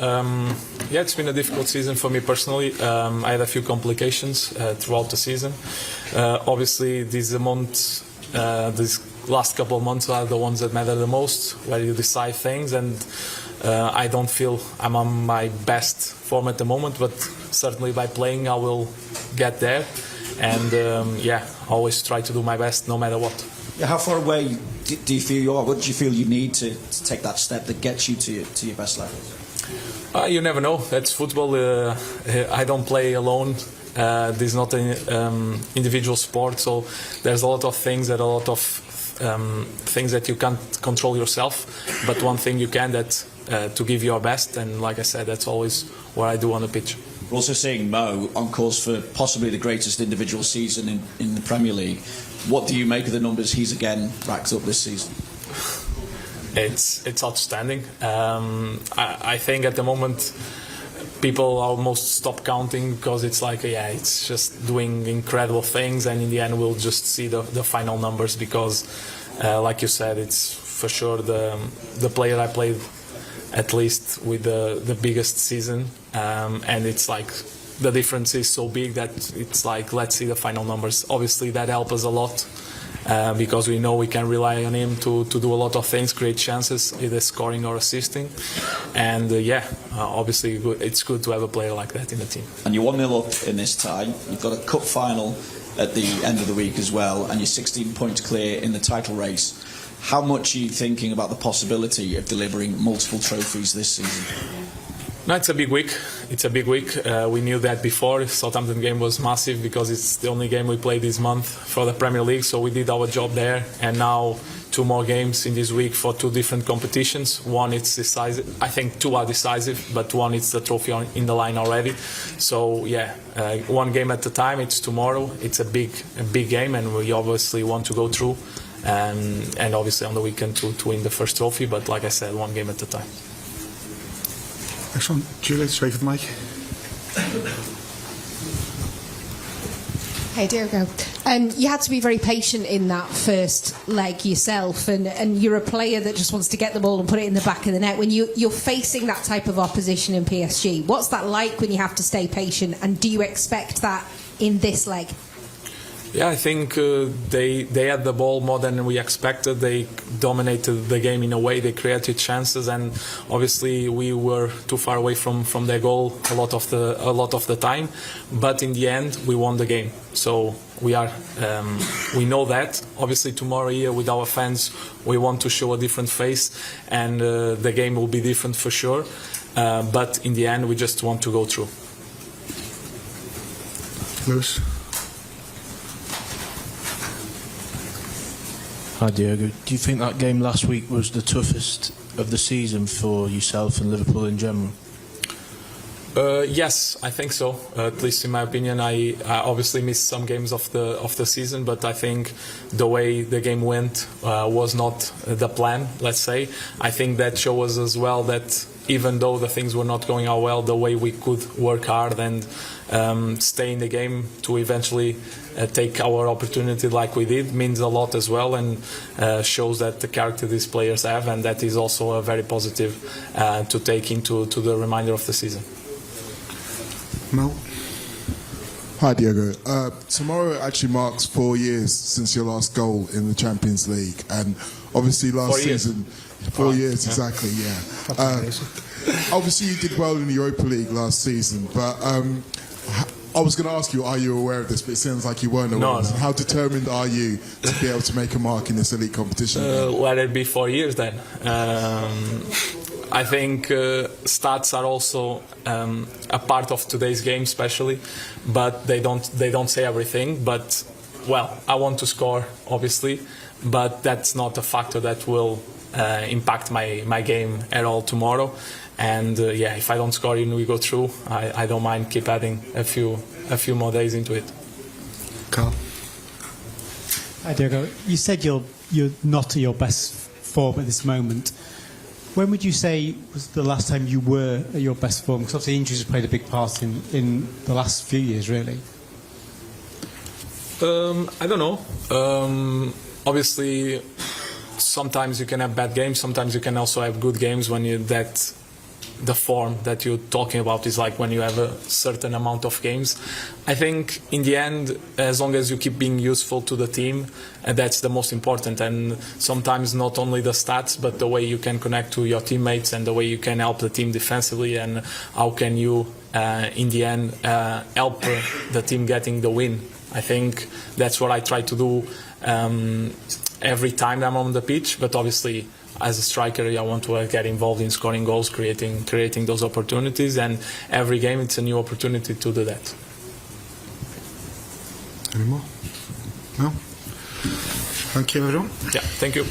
Yeah, it's been a difficult season for me personally. I had a few complications throughout the season. Obviously, these last couple of months are the ones that matter the most, where you decide things, and I don't feel I'm on my best form at the moment, but certainly by playing I will get there, and I always try to do my best no matter what. How far away do you feel you are? What do you feel you need to take that step that gets you to your best level? You never know. That's football. I don't play alone. This is not an individual sport, so there's a lot of things that you can't control yourself. But one thing you can, to give your best, and like I said, that's always what I do on the pitch. We're also seeing Mo on course for possibly the greatest individual season in the Premier League. What do you make of the numbers he's again racked up this season? It's outstanding. I think at the moment people almost stop counting because it's like, it's just doing incredible things, and in the end we'll just see the final numbers because, like you said, it's for sure the player I played at least with the biggest season, and it's like the difference is so big that it's like, let's see the final numbers. Obviously that helps us a lot. Because we know we can rely on him to do a lot of things, create chances, either scoring or assisting. And obviously it's good to have a player like that in the team. And you're 1-0 up in this tie. You've got a cup final at the end of the week as well, and you're 16 points clear in the title race. How much are you thinking about the possibility of delivering multiple trophies this season? No, it's a big week. It's a big week. We knew that before. Southampton game was massive because it's the only game we played this month for the Premier League, so we did our job there. And now 2 more games in this week for 2 different competitions. One is decisive. I think 2 are decisive, but one is the trophy in the line already. So one game at a time. It's tomorrow. It's a big game, and we obviously want to go through. And obviously on the weekend to win the first trophy. But like I said, one game at a time. Next one, Julie, straight for the mic. Hey, Diogo. You had to be very patient in that first leg yourself, and you're a player that just wants to get the ball and put it in the back of the net. When you're facing that type of opposition in PSG, what's that like when you have to stay patient, and do you expect that in this leg? Yeah, I think they had the ball more than we expected. They dominated the game in a way. They created chances, and obviously we were too far away from their goal a lot of the time. But in the end, we won the game. So we know that. Obviously tomorrow here with our fans, we want to show a different face, and the game will be different for sure. But in the end, we just want to go through. Lewis. Hi Diogo, do you think that game last week was the toughest of the season for yourself and Liverpool in general? Yes, I think so. At least in my opinion, I obviously missed some games of the season, but I think the way the game went was not the plan, let's say. I think that shows us as well that even though the things were not going out well, the way we could work hard and stay in the game to eventually take our opportunity like we did means a lot as well, and shows that the character these players have, and that is also a very positive to take into the remainder of the season. Mel. Hi Diogo. Tomorrow actually marks 4 years since your last goal in the Champions League, and obviously last season 4 years exactly, yeah. Obviously you did well in the Europa League last season, but I was going to ask you, are you aware of this? But it sounds like you weren't aware. No. How determined are you to be able to make a mark in this elite competition? Let it be 4 years then. I think stats are also a part of today's game, especially, but they don't say everything. But I want to score, obviously, but that's not a factor that will impact my game at all tomorrow. And if I don't score and we go through, I don't mind keep adding a few more days into it. Carl. Hi Diogo. You said you're not at your best form at this moment. When would you say was the last time you were at your best form? Because obviously injuries have played a big part in the last few years, really. I don't know. Obviously, sometimes you can have bad games. Sometimes you can also have good games when the form that you're talking about is like when you have a certain amount of games. I think in the end, as long as you keep being useful to the team, that's the most important. And sometimes not only the stats, but the way you can connect to your teammates and the way you can help the team defensively, and how can you, in the end, help the team getting the win. I think that's what I try to do every time I'm on the pitch, but obviously as a striker I want to get involved in scoring goals, creating those opportunities, and every game it's a new opportunity to do that. Any more? No? Thank you, everyone. Yeah, thank you.